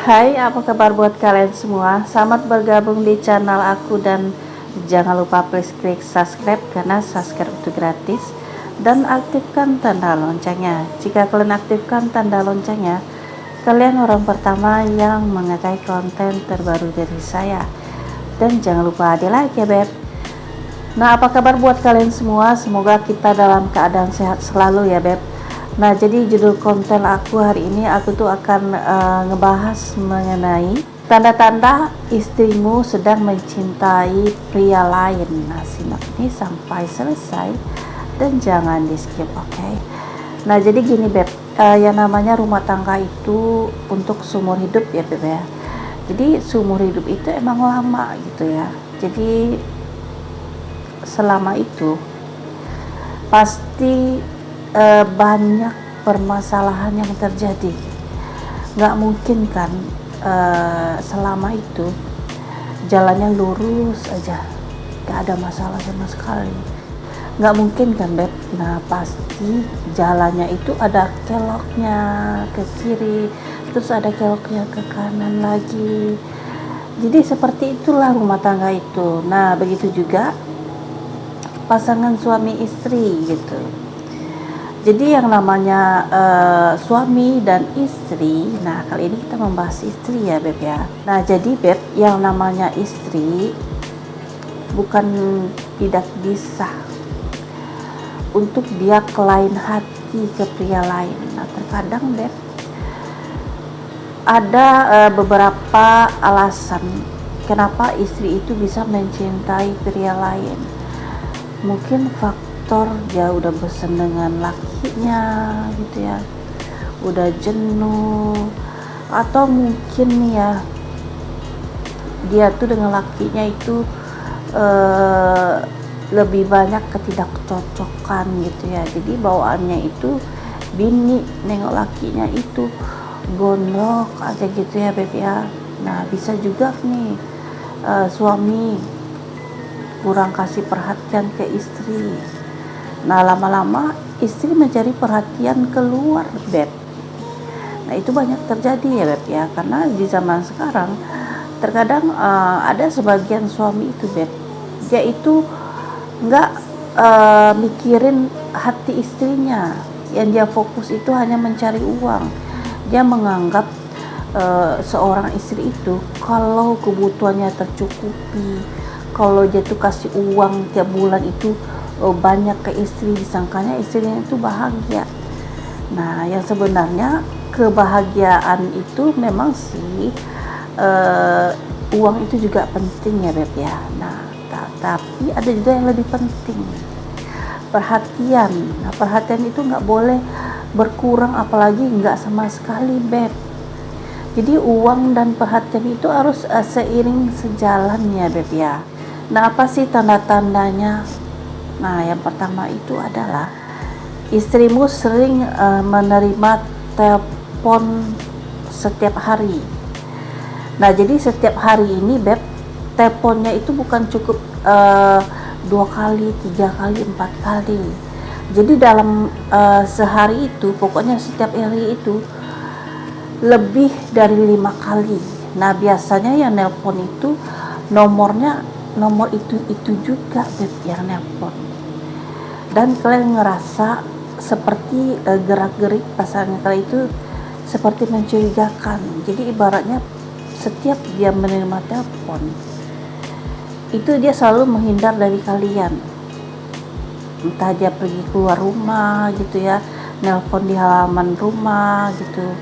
Hai, apa kabar buat kalian semua? Selamat bergabung di channel aku dan jangan lupa please klik subscribe karena subscribe itu gratis dan aktifkan tanda loncengnya. Jika kalian aktifkan tanda loncengnya, kalian orang pertama yang mengetahui konten terbaru dari saya. Dan jangan lupa di like ya beb. Nah, apa kabar buat kalian semua? Semoga kita dalam keadaan sehat selalu ya beb. Nah, jadi judul konten aku hari ini aku tuh akan ngebahas mengenai tanda-tanda istrimu sedang mencintai pria lain. Nah, simak ini sampai selesai dan jangan di skip, oke? Nah, jadi gini beb, yang namanya rumah tangga itu untuk seumur hidup ya beb ya. Jadi seumur hidup itu emang lama gitu ya. Jadi selama itu pasti banyak permasalahan yang terjadi. Nggak mungkin kan selama itu jalannya lurus aja, nggak ada masalah sama sekali. Nggak mungkin kan beb. Nah, pasti jalannya itu ada keloknya ke kiri, terus ada keloknya ke kanan lagi. Jadi seperti itulah rumah tangga itu. Nah, begitu juga pasangan suami istri gitu. Jadi yang namanya suami dan istri, nah kali ini kita membahas istri ya beb ya. Nah jadi beb, yang namanya istri bukan tidak bisa untuk dia kelain hati ke pria lain. Nah terkadang beb ada beberapa alasan kenapa istri itu bisa mencintai pria lain. Mungkin faktor dia udah bosan dengan lakinya gitu ya, udah jenuh, atau mungkin nih ya dia tuh dengan lakinya itu lebih banyak ketidakcocokan gitu ya. Jadi bawaannya itu bini nengok lakinya itu gondok aja gitu ya beb ya. Nah bisa juga nih suami kurang kasih perhatian ke istri. Nah lama-lama istri mencari perhatian keluar beb. Nah itu banyak terjadi ya beb ya, karena di zaman sekarang terkadang ada sebagian suami itu beb, dia itu nggak mikirin hati istrinya. Yang dia fokus itu hanya mencari uang. Dia menganggap seorang istri itu kalau kebutuhannya tercukupi, kalau dia tuh kasih uang tiap bulan itu banyak ke istri, disangkanya istrinya itu bahagia. Nah yang sebenarnya kebahagiaan itu memang sih uang itu juga penting ya beb ya. Nah tapi ada juga yang lebih penting, perhatian. Nah perhatian itu nggak boleh berkurang, apalagi nggak sama sekali beb. Jadi uang dan perhatian itu harus seiring sejalan ya beb ya. Nah apa sih tanda-tandanya? Nah yang pertama itu adalah istrimu sering menerima telepon setiap hari. Nah jadi setiap hari ini beb, teleponnya itu bukan cukup 2 kali, 3 kali, 4 kali. Jadi dalam sehari itu, pokoknya setiap hari itu lebih dari 5 kali. Nah biasanya yang nelpon itu nomor itu juga beb yang nelpon. Dan kalian ngerasa seperti gerak-gerik pasangan kalian itu seperti mencurigakan. Jadi ibaratnya setiap dia menerima telepon itu dia selalu menghindar dari kalian. Entah dia pergi keluar rumah gitu ya, nelpon di halaman rumah gitu.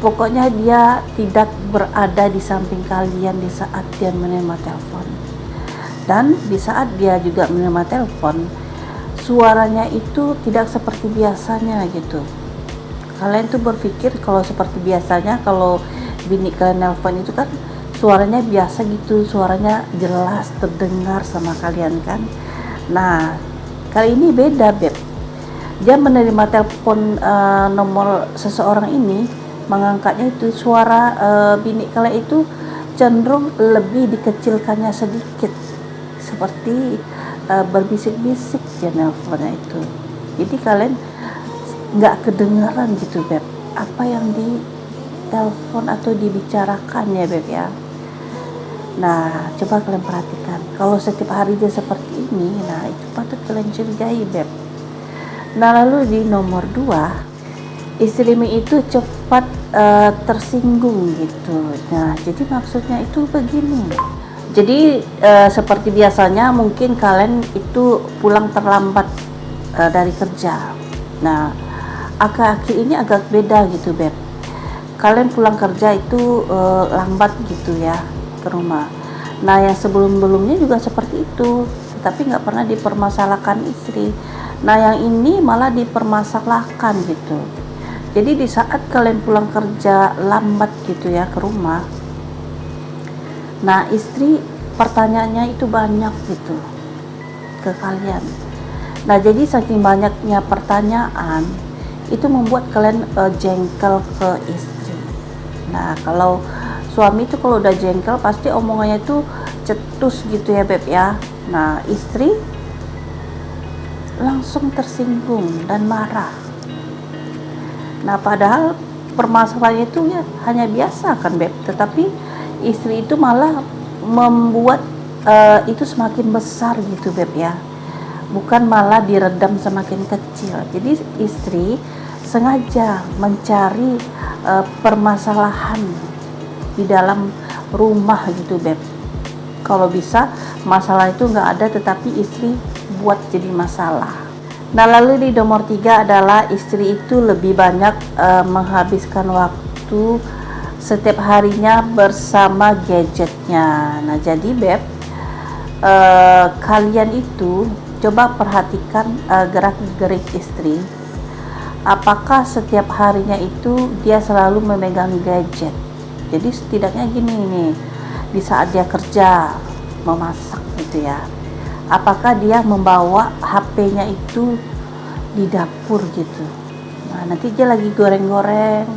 Pokoknya dia tidak berada di samping kalian di saat dia menerima telepon. Dan di saat dia juga menerima telepon, suaranya itu tidak seperti biasanya gitu. Kalian tuh berpikir kalau seperti biasanya, kalau bini kalian nelpon itu kan suaranya biasa gitu, suaranya jelas terdengar sama kalian kan. Nah kali ini beda beb. Dia menerima telepon nomor seseorang ini, mengangkatnya itu suara bini kalian itu cenderung lebih dikecilkannya sedikit, seperti berbisik-bisik dia nelponnya itu. Jadi kalian nggak kedengaran gitu beb apa yang ditelepon atau dibicarakan ya Beb ya. Nah, coba kalian perhatikan. Kalau setiap hari dia seperti ini, nah itu patut kalian curigai Beb. Nah, lalu di nomor 2, istrimu itu cepat tersinggung gitu. Nah, jadi maksudnya itu begini. Jadi seperti biasanya mungkin kalian itu pulang terlambat dari kerja. Nah, akhir-akhir ini agak beda gitu Beb. Kalian pulang kerja itu lambat gitu ya ke rumah. Nah, yang sebelum-sebelumnya juga seperti itu, tapi nggak pernah dipermasalahkan istri. Nah, yang ini malah dipermasalahkan gitu. Jadi di saat kalian pulang kerja lambat gitu ya ke rumah, nah istri pertanyaannya itu banyak gitu ke kalian. Nah, jadi saking banyaknya pertanyaan itu membuat kalian jengkel ke istri. Nah, kalau suami itu kalau udah jengkel pasti omongannya itu cetus gitu ya Beb ya. Nah, istri langsung tersinggung dan marah. Nah, padahal permasalahannya itu ya hanya biasa kan Beb, tetapi istri itu malah membuat itu semakin besar gitu Beb ya, bukan malah diredam semakin kecil. Jadi istri sengaja mencari permasalahan di dalam rumah gitu Beb. Kalau bisa masalah itu nggak ada, tetapi istri buat jadi masalah. Nah, lalu di nomor 3 adalah istri itu lebih banyak menghabiskan waktu setiap harinya bersama gadgetnya. Nah, jadi Beb, kalian itu coba perhatikan gerak-gerik istri. Apakah setiap harinya itu dia selalu memegang gadget? Jadi setidaknya gini nih, di saat dia kerja, memasak gitu ya, apakah dia membawa HP-nya itu di dapur gitu. Nah, nanti dia lagi goreng-goreng,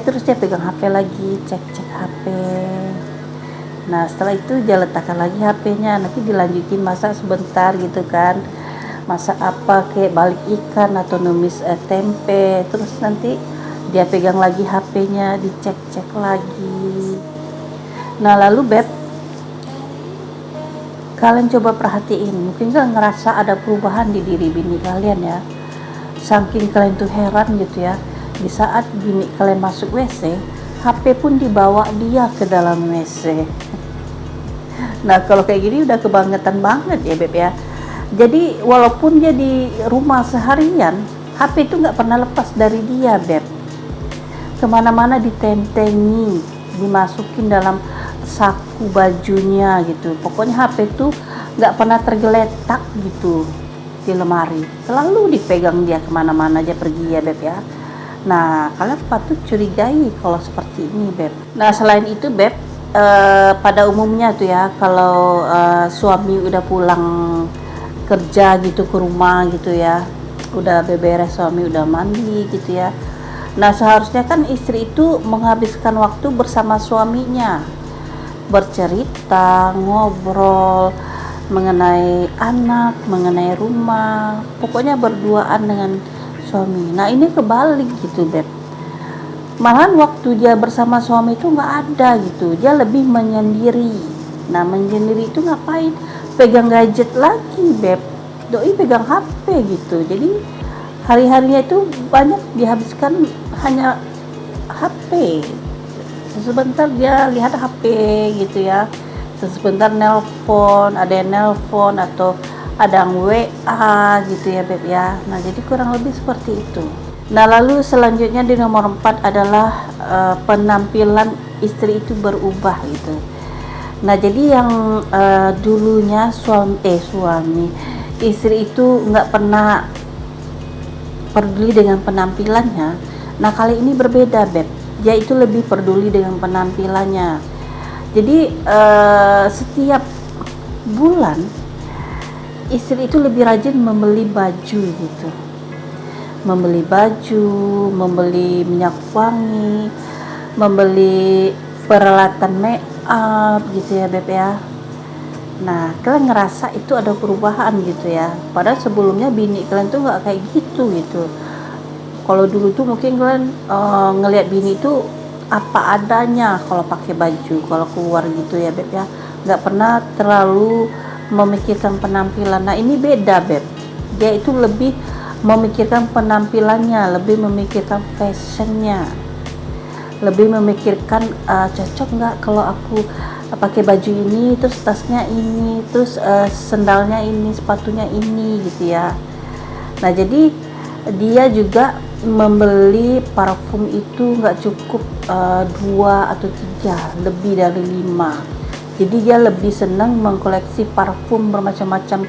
terus dia pegang HP lagi, cek-cek HP. Nah, setelah itu dia letakkan lagi HP-nya, nanti dilanjutin masak sebentar gitu kan. Masak apa, kayak balik ikan atau numis tempe, terus nanti dia pegang lagi HP-nya, dicek-cek lagi. Nah, lalu Beb, kalian coba perhatiin, mungkin kalian ngerasa ada perubahan di diri bini kalian ya. Saking kalian tuh heran gitu ya, di saat bini kalian masuk WC, HP pun dibawa dia ke dalam WC. Nah, kalau kayak gini udah kebangetan banget ya Beb ya. Jadi walaupun dia di rumah seharian, HP itu nggak pernah lepas dari dia Beb. Kemana-mana ditentengi, dimasukin dalam saku bajunya gitu. Pokoknya HP itu nggak pernah tergeletak gitu di lemari, selalu dipegang dia kemana-mana aja pergi ya Beb ya. Nah, kalian patut curigai kalau seperti ini Beb. Nah, selain itu Beb, pada umumnya tuh ya, kalau suami udah pulang kerja gitu ke rumah gitu ya, udah beberes, suami udah mandi gitu ya. Nah, seharusnya kan istri itu menghabiskan waktu bersama suaminya, bercerita, ngobrol mengenai anak, mengenai rumah, pokoknya berduaan dengan suami. Nah, ini kebalik gitu Beb. Malahan waktu dia bersama suami itu nggak ada gitu, dia lebih menyendiri. Nah, menyendiri itu ngapain? Pegang gadget lagi Beb, doi pegang HP gitu. Jadi hari-harinya itu banyak dihabiskan hanya HP. Sebentar dia lihat HP gitu ya, sebentar nelpon, ada yang nelpon atau ada yang WA gitu ya Beb ya. Nah, jadi kurang lebih seperti itu. Nah, lalu selanjutnya di nomor 4 adalah penampilan istri itu berubah gitu. Nah, jadi yang dulunya suami istri itu nggak pernah peduli dengan penampilannya. Nah, kali ini berbeda Beb, dia itu lebih peduli dengan penampilannya. Jadi setiap bulan istri itu lebih rajin membeli baju gitu, membeli baju, membeli minyak wangi, membeli peralatan make up gitu ya Beb ya. Nah, kalian ngerasa itu ada perubahan gitu ya, padahal sebelumnya bini kalian tuh nggak kayak gitu. Kalau dulu tuh mungkin kalian ngelihat bini itu apa adanya kalau pakai baju, kalau keluar gitu ya Beb ya, nggak pernah terlalu memikirkan penampilan. Nah ini beda Beb, dia itu lebih memikirkan penampilannya, lebih memikirkan fashionnya, lebih memikirkan cocok nggak kalau aku pakai baju ini, terus tasnya ini, terus sendalnya ini, sepatunya ini gitu ya. Nah jadi dia juga membeli parfum itu nggak cukup 2 atau 3, lebih dari 5. Jadi dia lebih senang mengkoleksi parfum bermacam-macam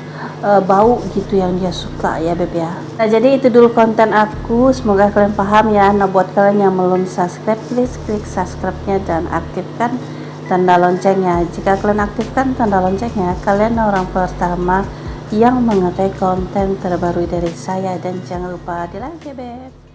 bau gitu yang dia suka ya Beb ya. Nah jadi itu dulu konten aku, semoga kalian paham ya. Nah buat kalian yang belum subscribe, please klik subscribe-nya dan aktifkan tanda loncengnya. Jika kalian aktifkan tanda loncengnya, kalian orang pertama yang mengetahui konten terbaru dari saya. Dan jangan lupa di like ya Beb.